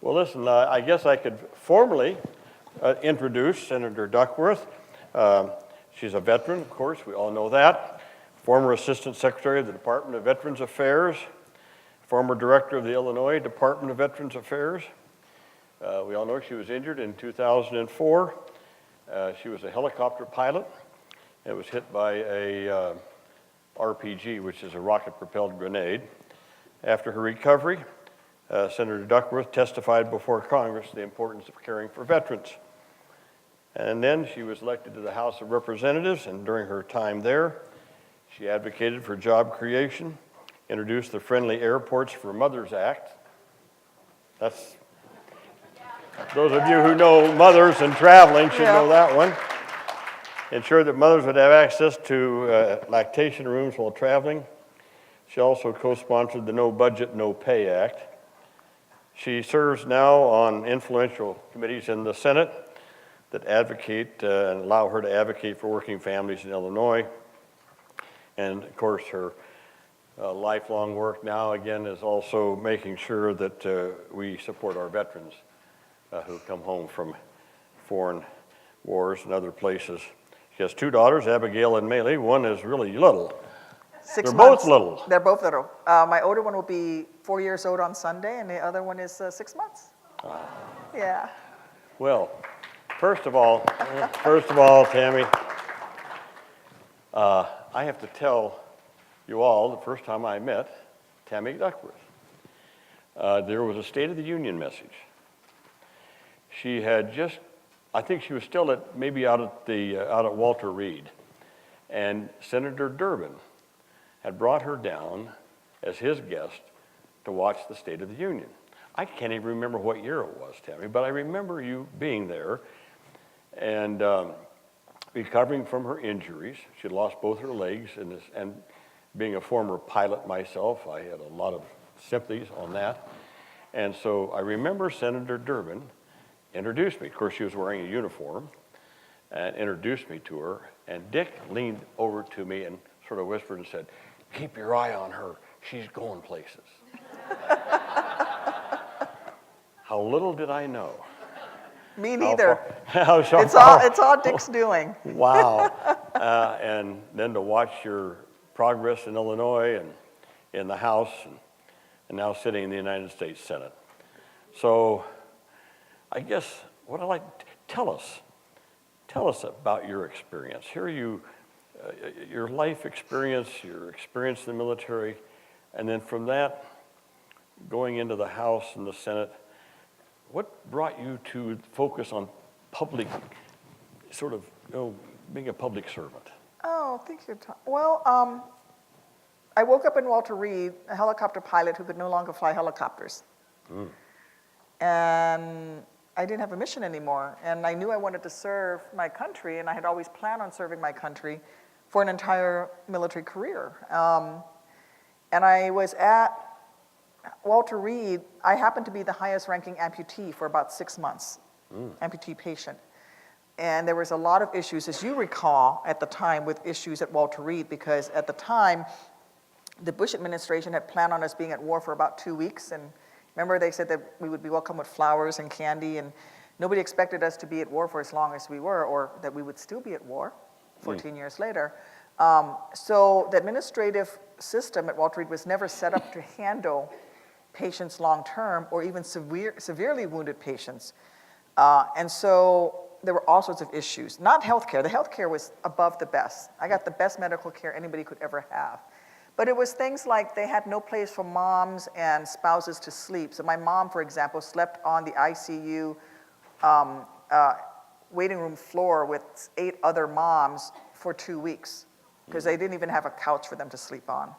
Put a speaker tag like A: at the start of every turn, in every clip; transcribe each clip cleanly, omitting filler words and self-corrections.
A: Well, listen, I guess I could formally introduce Senator Duckworth. She's a veteran, of course, we all know that. Former Assistant Secretary of the Department of Veterans Affairs, former Director of the Illinois Department of Veterans Affairs. We all know she was injured in 2004. She was a helicopter pilot. It was hit by a RPG, which is a rocket-propelled grenade. After her recovery, Senator Duckworth testified before Congress the importance of caring for veterans. And then she was elected to the House of Representatives, and during her time there, she advocated for job creation, introduced the Friendly Airports for Mothers Act. That's, those of you who know mothers and traveling should know that one. Ensured that mothers would have access to lactation rooms while traveling. She also co-sponsored the No Budget, No Pay Act. She serves now on influential committees in the Senate that advocate and allow her to advocate for working families in Illinois. And of course, her lifelong work now, again, is also making sure that we support our veterans who come home from foreign wars and other places. She has two daughters, Abigail and Maylee. One is really little.
B: 6
A: They're
B: months.
A: both little.
B: They're both little. My older one will be 4 years old on Sunday, and the other one is 6 months. Yeah.
A: Well, first of all, Tammy, I have to tell you all, the first time I met Tammy Duckworth, there was a State of the Union message. She had just, I think she was still maybe out at Walter Reed, and Senator Durbin had brought her down as his guest to watch the State of the Union. I can't even remember what year it was, Tammy, but I remember you being there and recovering from her injuries. She had lost both her legs, and being a former pilot myself, I had a lot of sympathies on that. And so I remember Senator Durbin introduced me. Of course, she was wearing a uniform, and introduced me to her. And Dick leaned over to me and sort of whispered and said, "Keep your eye on her. She's going places." How little did I know.
B: Me neither.
A: It's
B: all Dick's doing.
A: Wow. And then to watch your progress in Illinois and in the House and now sitting in the United States Senate. So I guess what I'd like, tell us about your experience. Here you, your life experience, your experience in the military, and then from that, going into the House and the Senate, what brought you to focus on public, sort of, being a public servant?
B: Oh, thank you, Tom. Well, I woke up in Walter Reed, a helicopter pilot who could no longer fly helicopters. And I didn't have a mission anymore. And I knew I wanted to serve my country, and I had always planned on serving my country for an entire military career. And I was at Walter Reed. I happened to be the highest ranking amputee for about 6 months, amputee patient. And there was a lot of issues, as you recall, at the time with issues at Walter Reed, because at the time, the Bush administration had planned on us being at war for about 2 weeks. And remember, they said that we would be welcomed with flowers and candy, and nobody expected us to be at war for as long as we were, or that we would still be at war 14 years later. So the administrative system at Walter Reed was never set up to handle patients long-term or even severely wounded patients. And so there were all sorts of issues. Not healthcare. The healthcare was above the best. I got the best medical care anybody could ever have. But it was things like they had no place for moms and spouses to sleep. So my mom, for example, slept on the ICU waiting room floor with 8 other moms for 2 weeks because they didn't even have a couch for them to sleep on.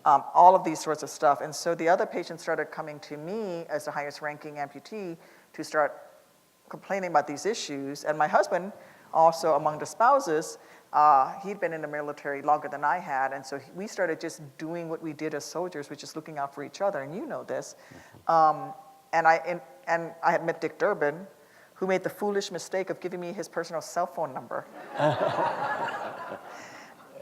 B: All of these sorts of stuff. And so the other patients started coming to me as the highest ranking amputee to start complaining about these issues. And my husband, also among the spouses, he'd been in the military longer than I had, and so we started just doing what we did as soldiers, which is looking out for each other, and you know this. And I had met Dick Durbin, who made the foolish mistake of giving me his personal cell phone number.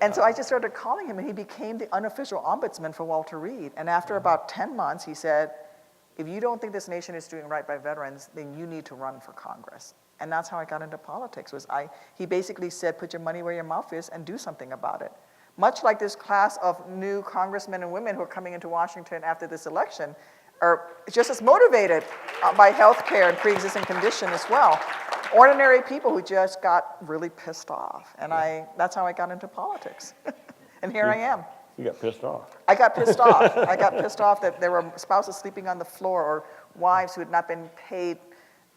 B: And so I just started calling him, and he became the unofficial ombudsman for Walter Reed. And after about 10 months, he said, if you don't think this nation is doing right by veterans, then you need to run for Congress. And that's how I got into politics. He basically said, put your money where your mouth is and do something about it. Much like this class of new congressmen and women who are coming into Washington after this election are just as motivated by health care and pre-existing condition as well. Ordinary people who just got really pissed off. And that's how I got into politics. And here I am.
A: You got pissed off.
B: I got pissed off. I got pissed off that there were spouses sleeping on the floor or wives who had not been paid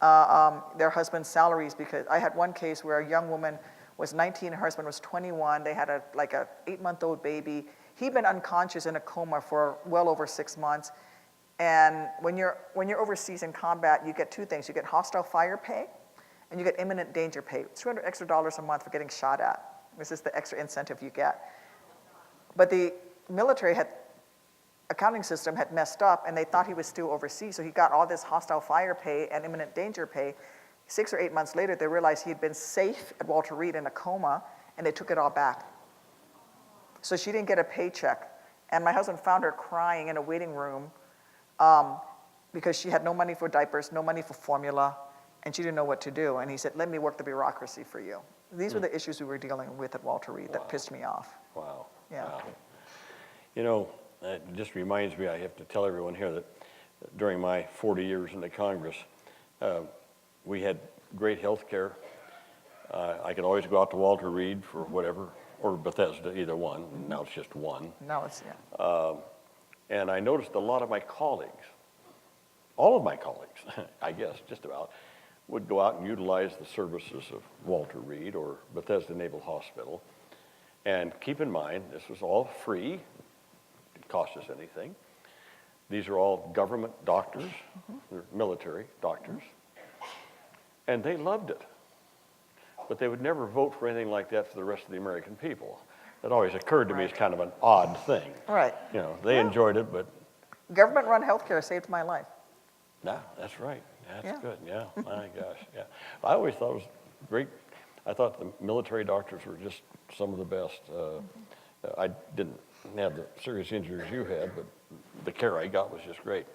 B: their husband's salaries, because I had one case where a young woman was 19, her husband was 21. They had a 8-month-old baby. He'd been unconscious in a coma for well over 6 months. And when you're overseas in combat, you get two things. You get hostile fire pay, and you get imminent danger pay. It's $200 extra a month for getting shot at. This is the extra incentive you get. But the military accounting system had messed up, and they thought he was still overseas, so he got all this hostile fire pay and imminent danger pay. 6 or 8 months later, they realized he had been safe at Walter Reed in a coma, and they took it all back. So she didn't get a paycheck. And my husband found her crying in a waiting room because she had no money for diapers, no money for formula, and she didn't know what to do. And he said, let me work the bureaucracy for you. These were the issues we were dealing with at Walter Reed that pissed me off.
A: Wow.
B: Yeah.
A: Wow. You know, it just reminds me, I have to tell everyone here that during my 40 years in the Congress, we had great health care. I could always go out to Walter Reed for whatever, or Bethesda, either one. Now it's just one.
B: Now it's, yeah.
A: And I noticed a lot of my colleagues, all of my colleagues, I guess, just about, would go out and utilize the services of Walter Reed or Bethesda Naval Hospital. And keep in mind, this was all free. Didn't cost us anything. These are all government doctors, they're military doctors, and they loved it. But they would never vote for anything like that for the rest of the American people. That always occurred to me as kind of an odd thing.
B: Right.
A: You know, they enjoyed it, but...
B: Government-run healthcare saved my life.
A: Nah, that's right. That's
B: Yeah.
A: good, yeah, my gosh, yeah. I always thought it was great. I thought the military doctors were just some of the best. I didn't have the serious injuries you had, but the care I got was just great.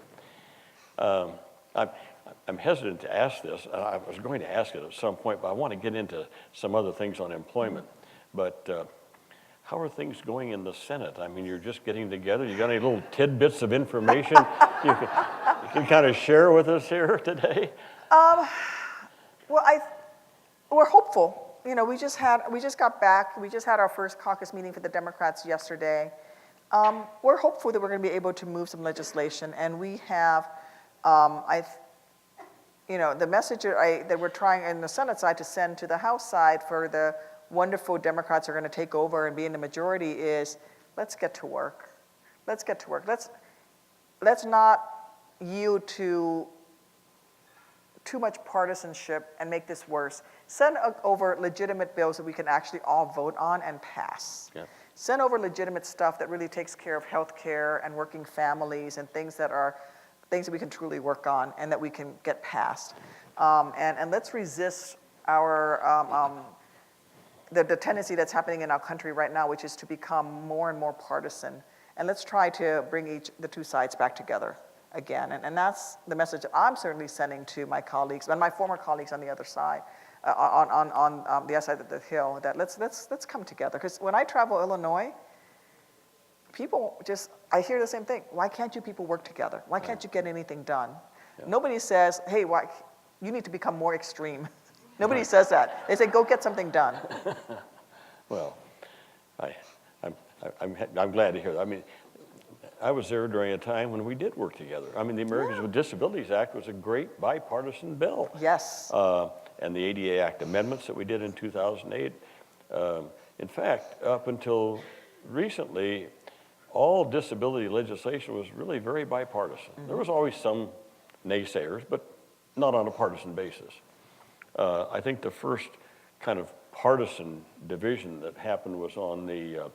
A: I'm hesitant to ask this. I was going to ask it at some point, but I want to get into some other things on employment. But how are things going in the Senate? I mean, you're just getting together. You got any little tidbits of information you can kind of share with us here today?
B: Well, we're hopeful. You know, we just got back. We just had our first caucus meeting for the Democrats yesterday. We're hopeful that we're going to be able to move some legislation, and we have, you know, the message that we're trying in the Senate side to send to the House side for the wonderful Democrats who are going to take over and be in the majority is, let's get to work. Let's get to work. Let's not yield to too much partisanship and make this worse. Send over legitimate bills that we can actually all vote on and pass. Yeah. Send over legitimate stuff that really takes care of health care and working families and things that we can truly work on and that we can get passed. And let's resist the tendency that's happening in our country right now, which is to become more and more partisan. And let's try to bring the two sides back together again. And that's the message that I'm certainly sending to my colleagues and my former colleagues on the other side, on the other side of the hill, that let's come together. Because when I travel Illinois, I hear the same thing. Why can't you people work together? Why can't you get anything done? Yeah. Nobody says, hey, you need to become more extreme. Nobody says that. They say, go get something done.
A: Well, I'm glad to hear that. I mean, I was there during a time when we did work together. I mean, the Americans with Disabilities Act was a great bipartisan bill.
B: Yes.
A: And the ADA Act amendments that we did in 2008. In fact, up until recently, all disability legislation was really very bipartisan. Mm-hmm. There was always some naysayers, but not on a partisan basis. I think the first kind of partisan division that happened was on the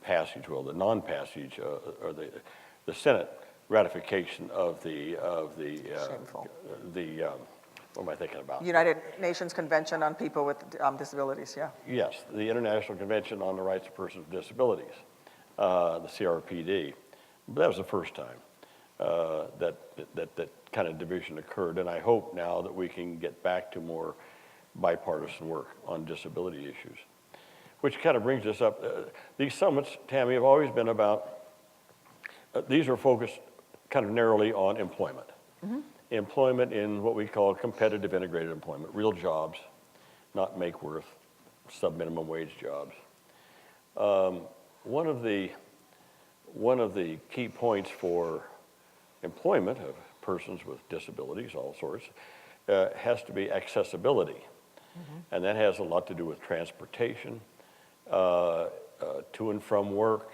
A: passage, well, the non-passage, or the Senate ratification of the what am I thinking about?
B: United Nations Convention on People with Disabilities, yeah.
A: Yes, the International Convention on the Rights of Persons with Disabilities, the CRPD. But that was the first time. that kind of division occurred. And I hope now that we can get back to more bipartisan work on disability issues. Which kind of brings us up, these summits, Tammy, have always been about, these are focused kind of narrowly on employment. Employment in what we call competitive integrated employment, real jobs, not make-worth, sub-minimum wage jobs. One of the key points for employment of persons with disabilities, all sorts, has to be accessibility. And that has a lot to do with transportation, to and from work,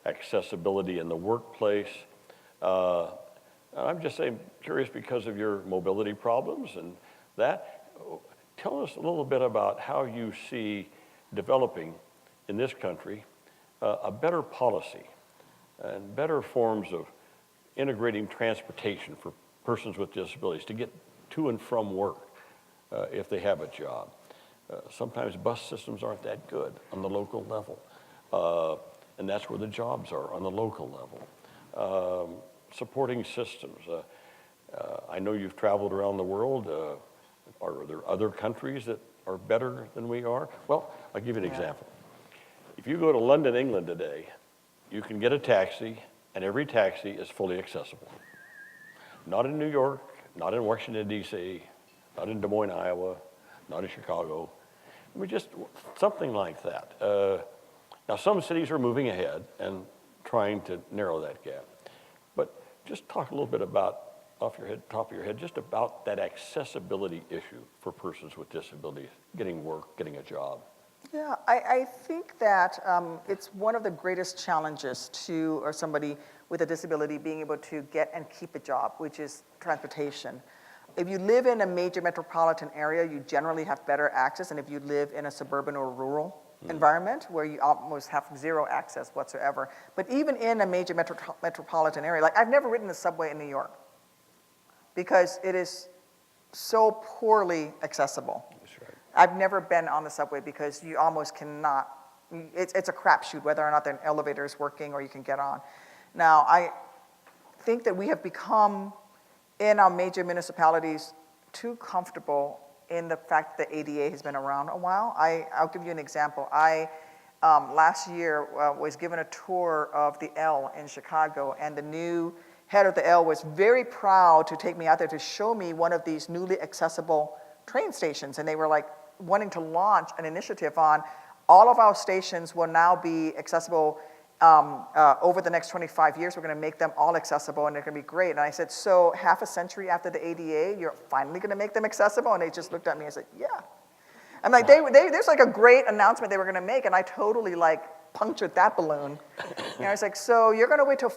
A: accessibility in the workplace. I'm just saying, curious because of your mobility problems and that. Tell us a little bit about how you see developing in this country a better policy and better forms of integrating transportation for persons with disabilities to get to and from work if they have a job. Sometimes bus systems aren't that good on the local level, and that's where the jobs are, on the local level. Supporting systems. I know you've traveled around the world. Are there other countries that are better than we are? Well, I'll give you an example. If you go to London, England today, you can get a taxi, and every taxi is fully accessible. Not in New York, not in Washington, D.C., not in Des Moines, Iowa, not in Chicago. I mean, just something like that. Now, some cities are moving ahead and trying to narrow that gap. But just talk a little bit about, top of your head, just about that accessibility issue for persons with disabilities, getting work, getting a job.
B: Yeah, I think that it's one of the greatest challenges to, or somebody with a disability being able to get and keep a job, which is transportation. If you live in a major metropolitan area, you generally have better access, and if you live in a suburban or rural environment where you almost have zero access whatsoever. But even in a major metropolitan area, like I've never ridden the subway in New York because it is so poorly accessible.
A: That's right.
B: I've never been on the subway because you almost cannot, it's a crapshoot whether or not the elevator is working or you can get on. Now, I think that we have become, in our major municipalities, too comfortable in the fact that ADA has been around a while. I'll give you an example. I, last year, was given a tour of the L in Chicago, and the new head of the L was very proud to take me out there to show me one of these newly accessible train stations, and they were like wanting to launch an initiative on all of our stations will now be accessible over the next 25 years. We're going to make them all accessible, and they're going to be great. And I said, so half a century after the ADA, you're finally going to make them accessible? And they just looked at me and said, yeah. I'm like, there's like a great announcement they were going to make, and I totally like punctured that balloon. And I was like, so you're going to wait till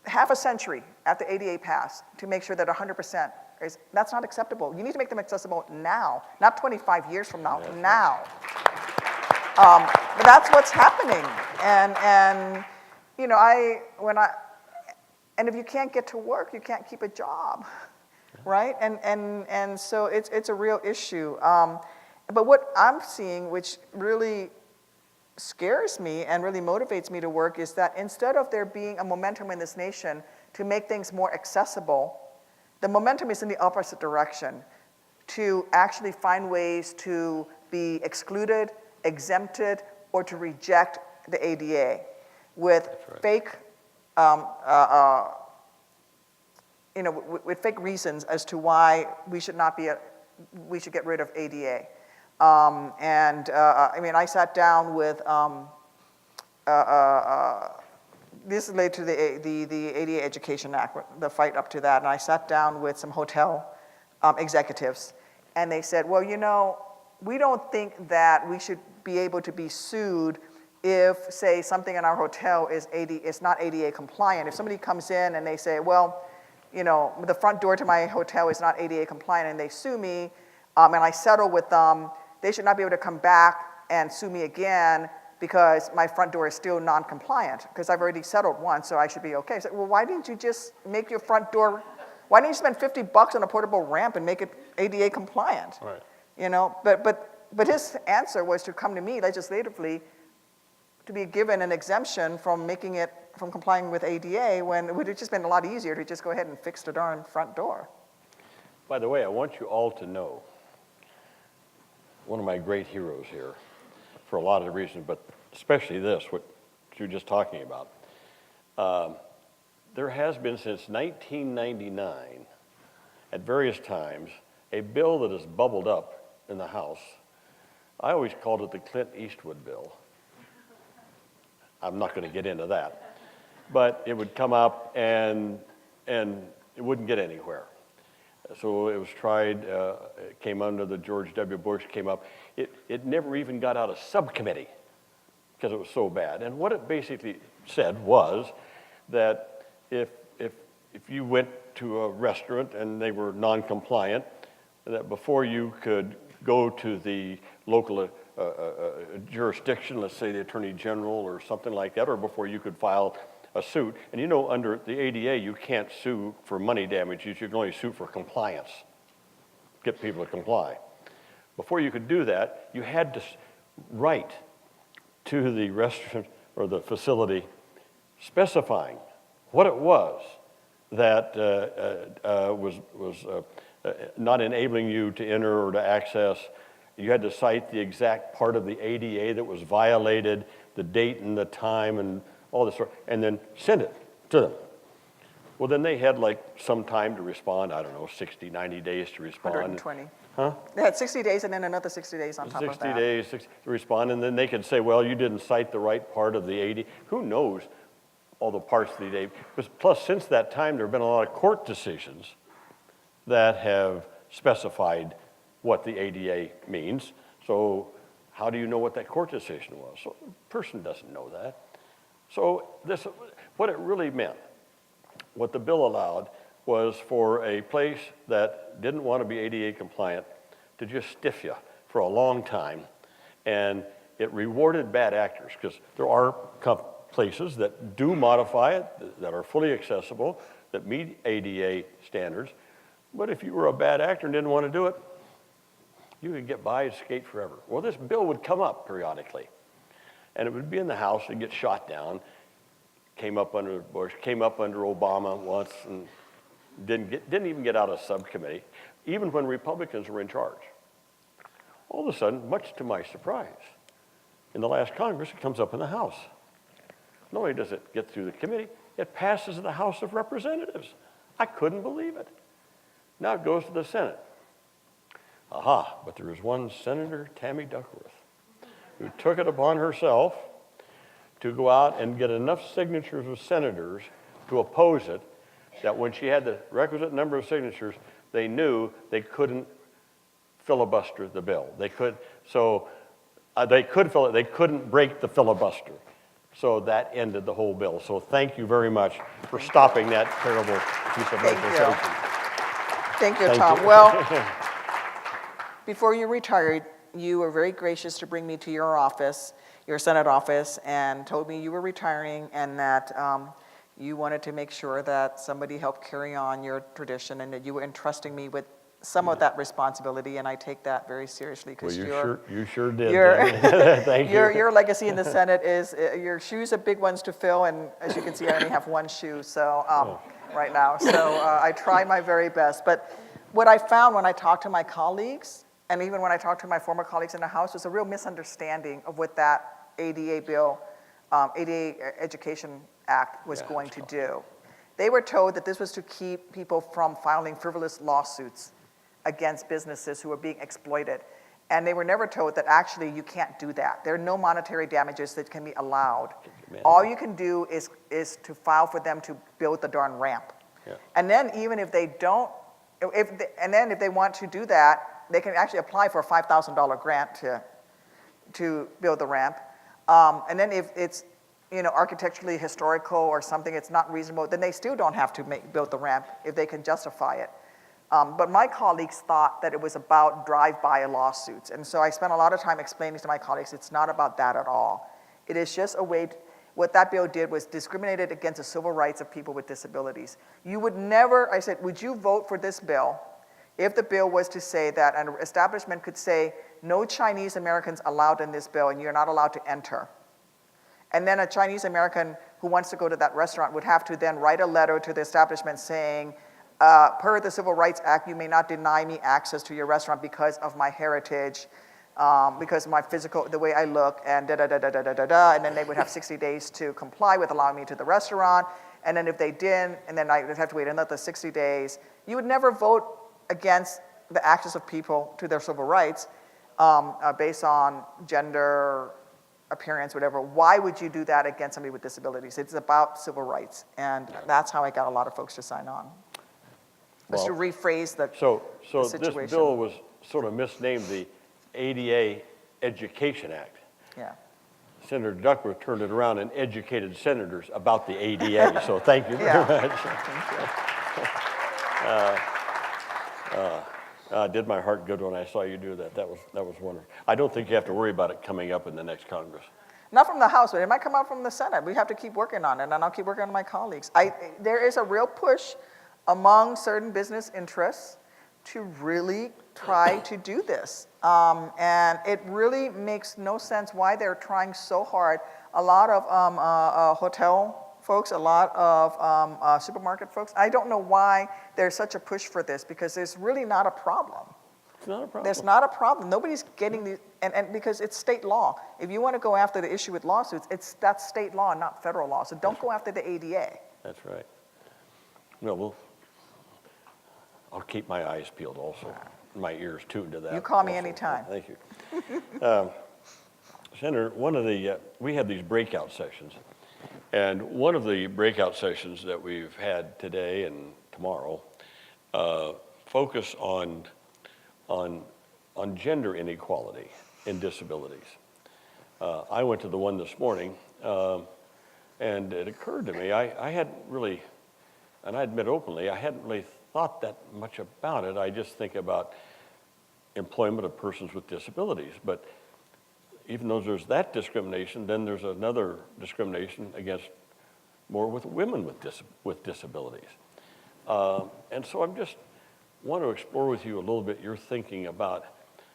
B: half a century after ADA passed to make sure that 100% is, that's not acceptable. You need to make them accessible now, not 25 years from now, now. But that's what's happening. And you know, and if you can't get to work, you can't keep a job, right? And so it's a real issue. But what I'm seeing, which really scares me and really motivates me to work, is that instead of there being a momentum in this nation to make things more accessible, the momentum is in the opposite direction, to actually find ways to be excluded, exempted, or to reject the ADA with fake, with fake reasons as to why we should not be, we should get rid of ADA. I mean, I sat down with, this is related to the ADA Education Act, the fight up to that, and I sat down with some hotel executives, and they said, well, you know, we don't think that we should be able to be sued if, say, something in our hotel is not ADA compliant. If somebody comes in and they say, well, you know, the front door to my hotel is not ADA compliant, and they sue me, and I settle with them, they should not be able to come back and sue me again because my front door is still non-compliant, because I've already settled once, so I should be okay. So, well, why didn't you just make your front door, why didn't you spend $50 on a portable ramp and make it ADA compliant? Right. You know, but his answer was to come to me legislatively to be given an exemption from from complying with ADA when it would have just been a lot easier to just go ahead and fix the darn front door.
A: By the way, I want you all to know, one of my great heroes here, for a lot of reasons, but especially this, what you're just talking about. There has been since 1999, at various times, a bill that has bubbled up in the House. I always called it the Clint Eastwood bill. I'm not going to get into that. But it would come up and it wouldn't get anywhere. So it was tried, it came under the George W. Bush, came up. It never even got out of subcommittee because it was so bad. And what it basically said was that if you went to a restaurant and they were non-compliant, that before you could go to the local jurisdiction, let's say the Attorney General or something like that, or before you could file a suit. And you know, under the ADA, you can't sue for money damages. You can only sue for compliance, get people to comply. Before you could do that, you had to write to the restaurant or the facility specifying what it was that was not enabling you to enter or to access. You had to cite the exact part of the ADA that was violated, the date and the time and all this sort, and then send it to them. Well, then they had like some time to respond, I don't know, 60, 90 days to respond.
B: 120.
A: Huh?
B: They had 60 days and then another 60 days on top of that.
A: 60 days to respond, and then they could say, well, you didn't cite the right part of the ADA. Who knows all the parts of the ADA? Plus, since that time, there have been a lot of court decisions that have specified what the ADA means. So how do you know what that court decision was? So the person doesn't know that. So what it really meant, what the bill allowed, was for a place that didn't want to be ADA compliant to just stiff you for a long time. And it rewarded bad actors, because there are places that do modify it, that are fully accessible, that meet ADA standards. But if you were a bad actor and didn't want to do it, you could get by and skate forever. Well, this bill would come up periodically, and it would be in the House and get shot down. Came up under Bush, came up under Obama once, and didn't even get out of subcommittee, even when Republicans were in charge. All of a sudden, much to my surprise, in the last Congress, it comes up in the House. Not only does it get through the committee, it passes the House of Representatives. I couldn't believe it. Now it goes to the Senate. Aha, but there was one Senator Tammy Duckworth who took it upon herself to go out and get enough signatures of senators to oppose it, that when she had the requisite number of signatures, they knew they couldn't filibuster the bill. They could fill it, they couldn't break the filibuster. So that ended the whole bill. So thank you very much for stopping that terrible piece of legislation.
B: Thank you, Tom. Well, before you retired, you were very gracious to bring me to your office, your Senate office, and told me you were retiring and that you wanted to make sure that somebody helped carry on your tradition and that you were entrusting me with some of that responsibility, and I take that very seriously because
A: you sure did. Thank you.
B: Your legacy in the Senate is, your shoes are big ones to fill, and as you can see, I only have one shoe right now. So I try my very best. But what I found when I talked to my colleagues, and even when I talked to my former colleagues in the House, was a real misunderstanding of what that ADA bill, ADA Education Act was going to do. They were told that this was to keep people from filing frivolous lawsuits against businesses who are being exploited. And they were never told that actually you can't do that. There are no monetary damages that can be allowed. All you can do is to file for them to build the darn ramp. Yeah. And then even if they don't, if they want to do that, they can actually apply for a $5,000 grant to build the ramp. And then if it's architecturally historical or something, it's not reasonable, then they still don't have to build the ramp if they can justify it. But my colleagues thought that it was about drive-by lawsuits. And so I spent a lot of time explaining to my colleagues it's not about that at all. It is just a way, what that bill did was discriminated against the civil rights of people with disabilities. You would never, I said, would you vote for this bill if the bill was to say that an establishment could say, no Chinese Americans allowed in this bill and you're not allowed to enter. And then a Chinese American who wants to go to that restaurant would have to then write a letter to the establishment saying, per the Civil Rights Act, you may not deny me access to your restaurant because of my heritage, because of my physical, the way I look, and da-da-da-da-da-da-da, and then they would have 60 days to comply with allowing me to the restaurant, and then if they didn't, and then I would have to wait another 60 days. You would never vote against the access of people to their civil rights based on gender, appearance, whatever. Why would you do that against somebody with disabilities? It's about civil rights, and that's how I got a lot of folks to sign on. Just to rephrase the
A: So
B: situation.
A: this bill was sort of misnamed the ADA Education Act.
B: Yeah.
A: Senator Duckworth turned it around and educated senators about the ADA, so thank you very much. Did my heart good when I saw you do that. That was wonderful. I don't think you have to worry about it coming up in the next Congress.
B: Not from the House, but it might come out from the Senate. We have to keep working on it, and I'll keep working on my colleagues. There is a real push among certain business interests to really try to do this. And it really makes no sense why they're trying so hard. A lot of hotel folks, a lot of supermarket folks, I don't know why there's such a push for this, because there's really not a problem.
A: It's not a problem.
B: There's not a problem. Nobody's getting the, and because it's state law. If you want to go after the issue with lawsuits, that's state law, not federal law. So don't go after the ADA.
A: That's right. No, I'll keep my eyes peeled also, my ears tuned to that.
B: You call me
A: also.
B: anytime.
A: Thank you. Senator, we have these breakout sessions, and one of the breakout sessions that we've had today and tomorrow focus on gender inequality in disabilities. I went to the one this morning, and it occurred to me, I hadn't really, and I admit openly, I hadn't really thought that much about it. I just think about employment of persons with disabilities. But even though there's that discrimination, then there's another discrimination against more with women with disabilities. And so I'm just want to explore with you a little bit your thinking about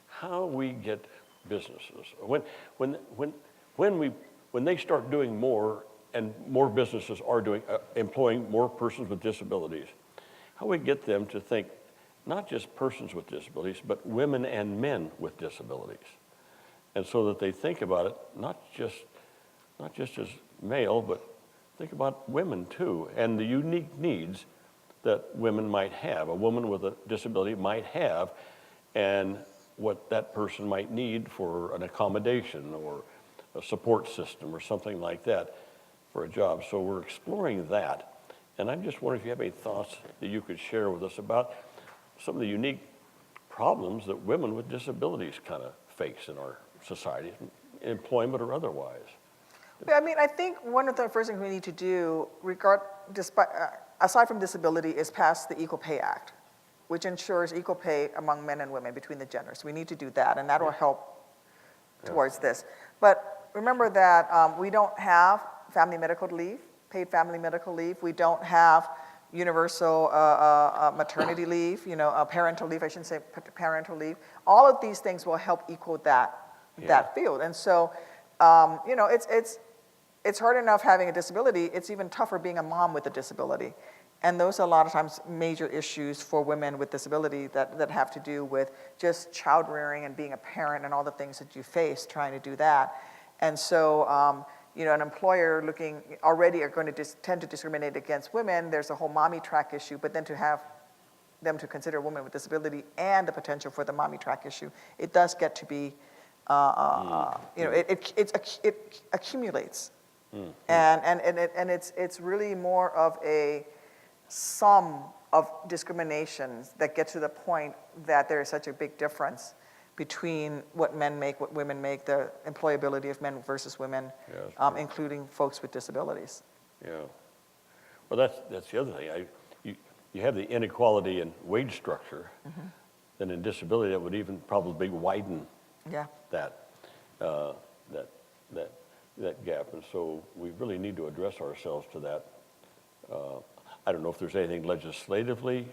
A: how we get businesses. When they start doing more, and more businesses are employing more persons with disabilities, how we get them to think not just persons with disabilities, but women and men with disabilities. And so that they think about it not just as male, but think about women too, and the unique needs that women might have, a woman with a disability might have, and what that person might need for an accommodation or a support system or something like that for a job. So we're exploring that. And I'm just wondering if you have any thoughts that you could share with us about some of the unique problems that women with disabilities kind of face in our society, employment or otherwise.
B: I mean, I think one of the first things we need to do, aside from disability, is pass the Equal Pay Act, which ensures equal pay among men and women between the genders. We need to do that, and that will help towards this. But remember that we don't have family medical leave, paid family medical leave. We don't have universal maternity leave, parental leave, I shouldn't say parental leave. All of these things will help equal that field. And so, it's hard enough having a disability. It's even tougher being a mom with a disability. And those are a lot of times major issues for women with disability that have to do with just child rearing and being a parent and all the things that you face trying to do that. And so, an employer already are going to tend to discriminate against women. There's a whole mommy track issue, but then to have them to consider a woman with disability and the potential for the mommy track issue, it does get to be, it accumulates. And it's really more of a sum of discriminations that get to the point that there is such a big difference between what men make, what women make, the employability of men versus women, including folks with disabilities.
A: Yeah. Well, that's the other thing. You have the inequality in wage structure, then in disability that would even probably widen that gap. And so we really need to address ourselves to that. I don't know if there's anything legislatively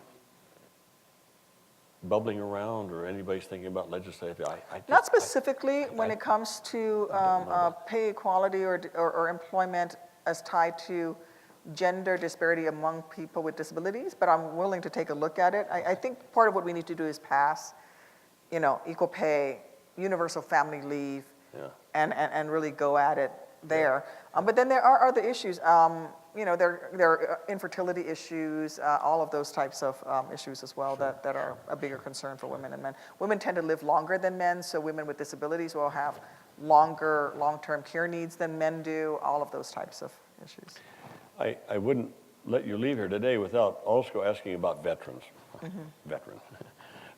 A: bubbling around, or anybody's thinking about legislative?
B: Not specifically when it comes to pay equality or employment as tied to gender disparity among people with disabilities, but I'm willing to take a look at it. I think part of what we need to do is pass, equal pay, universal family leave,
A: Yeah.
B: and really go at it there. But then there are other issues. There are infertility issues, all of those types of issues as well that are a bigger concern for women and men. Women tend to live longer than men, so women with disabilities will have longer long-term care needs than men do, all of those types of issues.
A: I wouldn't let you leave here today without also asking about veterans. Veterans.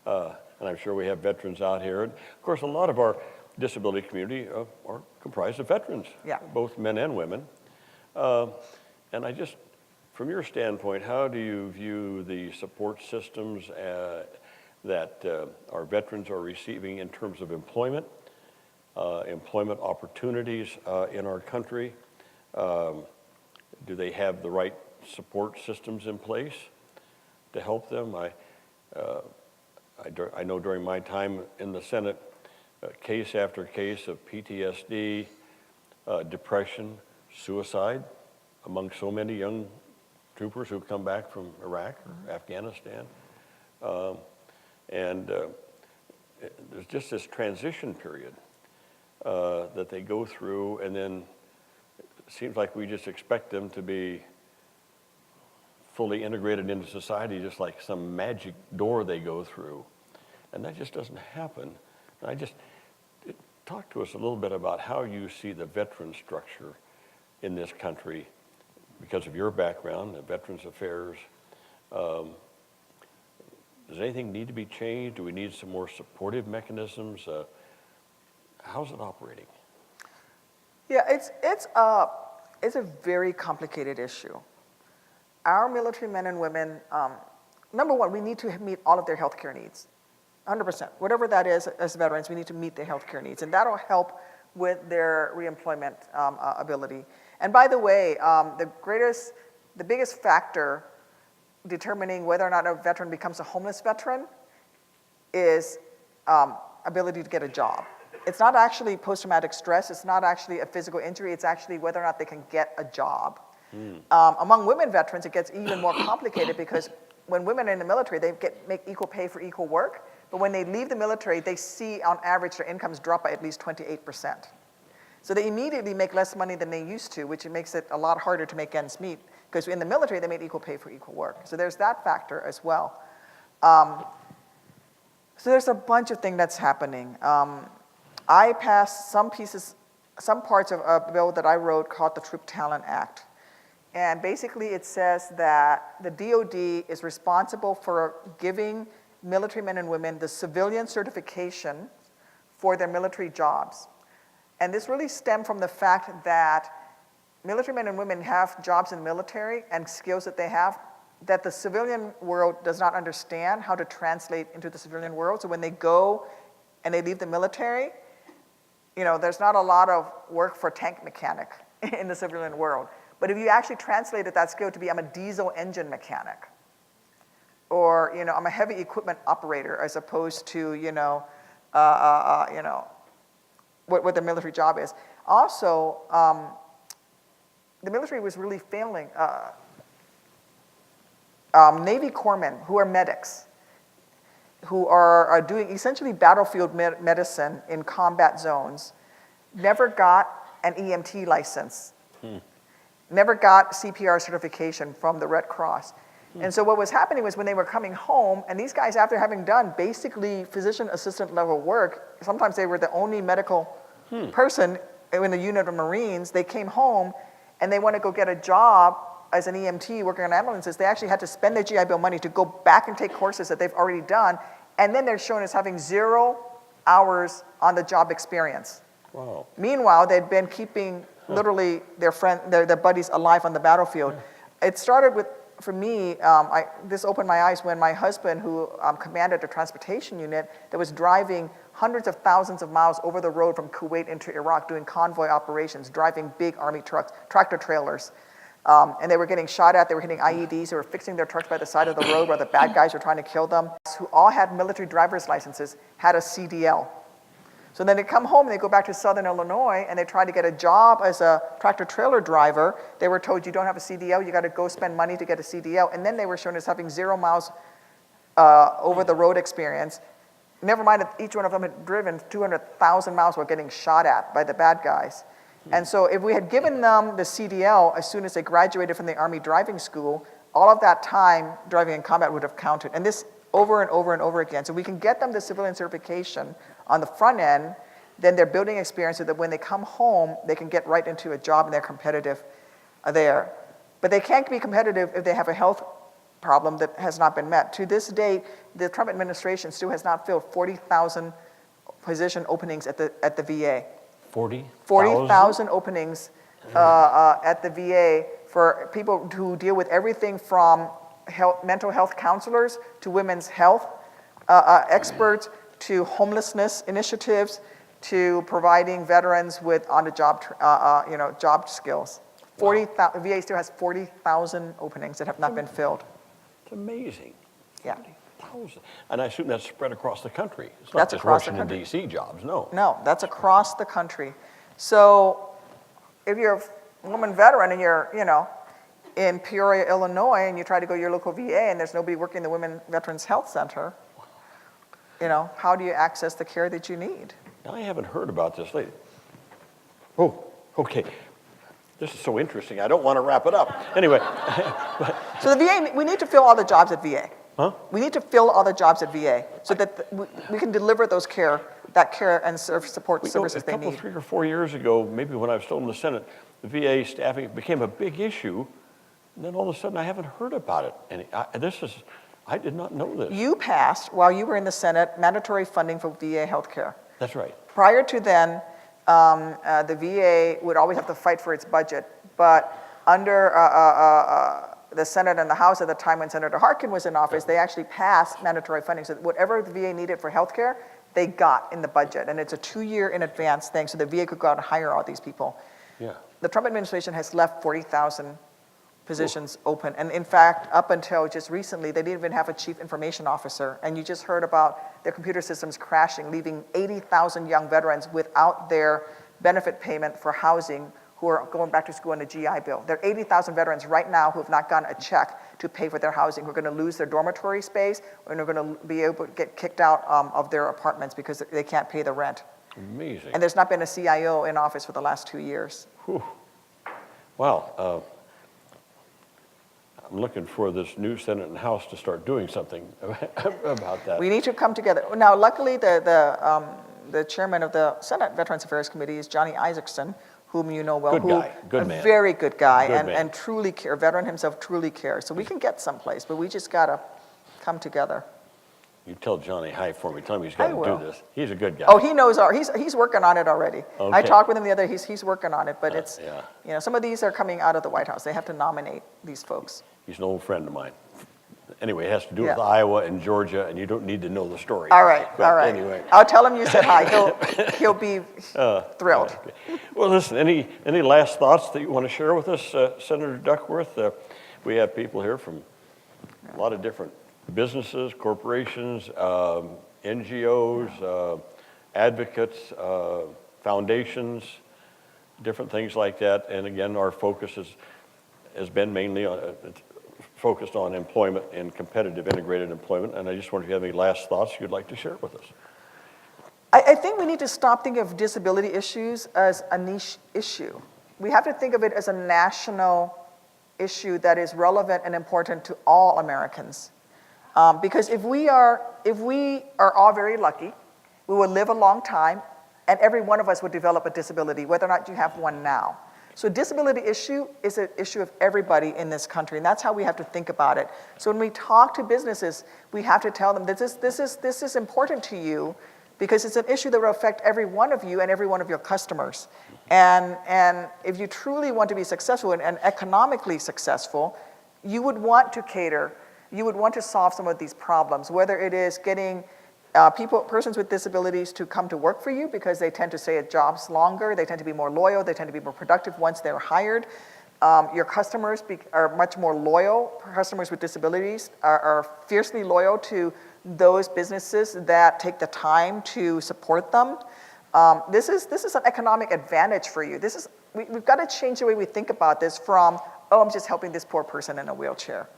A: And I'm sure we have veterans out here. And of course, a lot of our disability community are comprised of veterans,
B: Yeah.
A: both men and women. And from your standpoint, how do you view the support systems that our veterans are receiving in terms of employment opportunities in our country? Do they have the right support systems in place to help them? I know during my time in the Senate, case after case of PTSD, depression, suicide among so many young troopers who've come back from Iraq or Afghanistan. There's just this transition period that they go through, and then it seems like we just expect them to be fully integrated into society, just like some magic door they go through. And that just doesn't happen. And talk to us a little bit about how you see the veteran structure in this country because of your background in Veterans Affairs. Does anything need to be changed? Do we need some more supportive mechanisms? How's it operating?
B: Yeah, it's a very complicated issue. Our military men and women, number one, we need to meet all of their healthcare needs, 100%. Whatever that is, as veterans, we need to meet their healthcare needs, and that'll help with their reemployment ability. And by the way, the biggest factor determining whether or not a veteran becomes a homeless veteran is ability to get a job. It's not actually post-traumatic stress. It's not actually a physical injury. It's actually whether or not they can get a job. Among women veterans, it gets even more complicated because when women are in the military, they make equal pay for equal work. But when they leave the military, they see on average their incomes drop by at least 28%. So they immediately make less money than they used to, which makes it a lot harder to make ends meet. Because in the military, they made equal pay for equal work. So there's that factor as well. So there's a bunch of things that's happening. I passed some parts of a bill that I wrote called the Troop Talent Act. And basically it says that the DoD is responsible for giving military men and women the civilian certification for their military jobs. And this really stemmed from the fact that military men and women have jobs in the military and skills that they have that the civilian world does not understand how to translate into the civilian world. So when they go and they leave the military, there's not a lot of work for tank mechanic in the civilian world. But if you actually translated that skill to be, I'm a diesel engine mechanic, or I'm a heavy equipment operator, as opposed to what the military job is. Also, the military was really failing. Navy corpsmen who are medics, who are doing essentially battlefield medicine in combat zones, never got an EMT license, never got CPR certification from the Red Cross. And so what was happening was when they were coming home, and these guys, after having done basically physician assistant level work, sometimes they were the only medical person in the unit of Marines, they came home and they want to go get a job as an EMT working on ambulances. They actually had to spend their GI Bill money to go back and take courses that they've already done, and then they're shown as having 0 hours on the job experience.
A: Wow.
B: Meanwhile, they'd been keeping literally their buddies alive on the battlefield. It started with, for me, this opened my eyes when my husband, who commanded a transportation unit that was driving hundreds of thousands of miles over the road from Kuwait into Iraq, doing convoy operations, driving big army trucks, tractor trailers, And they were getting shot at, they were hitting IEDs, they were fixing their trucks by the side of the road while the bad guys were trying to kill them, who all had military driver's licenses, had a CDL. So then they come home and they go back to Southern Illinois and they try to get a job as a tractor trailer driver. They were told, you don't have a CDL, you gotta go spend money to get a CDL. And then they were shown as having 0 miles over the road experience. Never mind that each one of them had driven 200,000 miles while getting shot at by the bad guys. And so if we had given them the CDL as soon as they graduated from the Army driving school, all of that time driving in combat would have counted. And this over and over and over again. So we can get them the civilian certification on the front end, then they're building experience so that when they come home, they can get right into a job and they're competitive there. But they can't be competitive if they have a health problem that has not been met. To this date, the Trump administration still has not filled 40,000 position openings at the VA. 40,000 openings at the VA for people who deal with everything from mental health counselors to women's health experts to homelessness initiatives to providing veterans with on-the-job job skills. 40,000. VA still has 40,000 openings that have not been filled.
A: It's amazing.
B: Yeah.
A: 40,000. And I assume that's spread across the country. It's not
B: That's
A: just
B: across the
A: Washington,
B: country.
A: D.C. jobs, no.
B: No, that's across the country. So if you're a woman veteran and you're, in Peoria, Illinois, and you try to go to your local VA and there's nobody working in the Women Veterans Health Center, how do you access the care that you need?
A: I haven't heard about this lately. Oh, okay. This is so interesting. I don't want to wrap it up. Anyway.
B: So the VA, we need to fill all the jobs at VA.
A: Huh?
B: We need to fill all the jobs at VA so that we can deliver that care and support services they need.
A: A couple, 3 or 4 years ago, maybe when I was still in the Senate, the VA staffing became a big issue, and then all of a sudden I haven't heard about it. And I did not know this.
B: You passed, while you were in the Senate, mandatory funding for VA healthcare.
A: That's right.
B: Prior to then, the VA would always have to fight for its budget, but under the Senate and the House at the time when Senator Harkin was in office, they actually passed mandatory funding. So whatever the VA needed for healthcare, they got in the budget. And it's a 2-year in advance thing, so the VA could go out and hire all these people.
A: Yeah.
B: The Trump administration has left 40,000 positions open. And in fact, up until just recently, they didn't even have a chief information officer. And you just heard about their computer systems crashing, leaving 80,000 young veterans without their benefit payment for housing who are going back to school on a GI Bill. There are 80,000 veterans right now who have not gotten a check to pay for their housing, who are going to lose their dormitory space, and are going to be able to get kicked out of their apartments because they can't pay the rent.
A: Amazing.
B: And there's not been a CIO in office for the last 2 years.
A: Whew. Wow. I'm looking for this new Senate and House to start doing something about that.
B: We need to come together. Now, luckily, the chairman of the Senate Veterans Affairs Committee is Johnny Isaacson, whom you know well.
A: Good guy, good man.
B: A very good guy,
A: Good man.
B: and truly care, veteran himself truly cares. So we can get someplace, but we just gotta come together.
A: You tell Johnny hi for me. Tell him he's got
B: I
A: to
B: will.
A: do this. He's a good guy.
B: Oh, he knows he's working on it already. I
A: Okay.
B: talked with him the other day, he's working on it, but it's,
A: yeah.
B: some of these are coming out of the White House. They have to nominate these folks.
A: He's an old friend of mine. Anyway, it has to do with
B: Yeah.
A: Iowa and Georgia, and you don't need to know the story.
B: All right,
A: But
B: all right.
A: Anyway.
B: I'll tell him you said hi. He'll be thrilled.
A: Okay. Well, listen, any last thoughts that you want to share with us, Senator Duckworth? We have people here from a lot of different businesses, corporations, NGOs, advocates, foundations, different things like that. And again, our focus has been mainly focused on employment and competitive integrated employment. And I just wonder if you have any last thoughts you'd like to share with us.
B: I think we need to stop thinking of disability issues as a niche issue. We have to think of it as a national issue that is relevant and important to all Americans. Because if we are all very lucky, we will live a long time, and every one of us would develop a disability, whether or not you have one now. So disability issue is an issue of everybody in this country, and that's how we have to think about it. So when we talk to businesses, we have to tell them that this is important to you because it's an issue that will affect every one of you and every one of your customers. And if you truly want to be successful and economically successful, you would want to cater, you would want to solve some of these problems, whether it is getting persons with disabilities to come to work for you because they tend to stay at jobs longer, they tend to be more loyal, they tend to be more productive once they're hired. Your customers are much more loyal. Customers with disabilities are fiercely loyal to those businesses that take the time to support them. This is an economic advantage for you. We've got to change the way we think about this from, oh, I'm just helping this poor person in a wheelchair,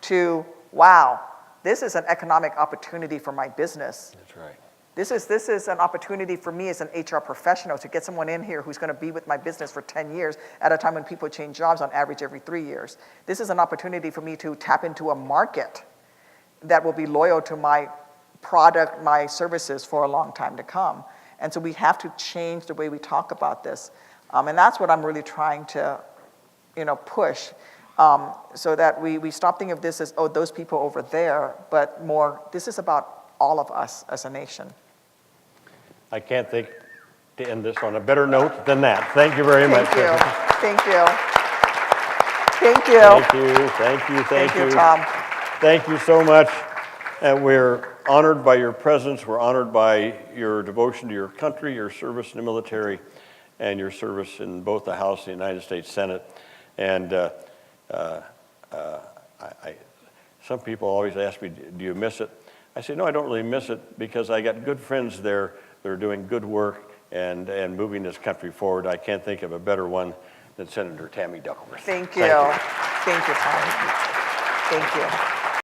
B: to, wow, this is an economic opportunity for my business.
A: That's right.
B: This is an opportunity for me as an HR professional to get someone in here who's going to be with my business for 10 years at a time when people change jobs on average every 3 years. This is an opportunity for me to tap into a market that will be loyal to my product, my services for a long time to come. And so we have to change the way we talk about this. And that's what I'm really trying to, push, so that we stop thinking of this as, oh, those people over there, but more, this is about all of us as a nation.
A: I can't think to end this on a better note than that. Thank you very much.
B: Thank you. Thank you.
A: Thank you. Thank you.
B: Thank you, Tom.
A: Thank you so much. And we're honored by your presence. We're honored by your devotion to your country, your service in the military, and your service in both the House and the United States Senate. And some people always ask me, do you miss it? I say, no, I don't really miss it, because I got good friends there that are doing good work and moving this country forward. I can't think of a better one than Senator Tammy Duckworth.
B: Thank you. Thank you, Tom. Thank you.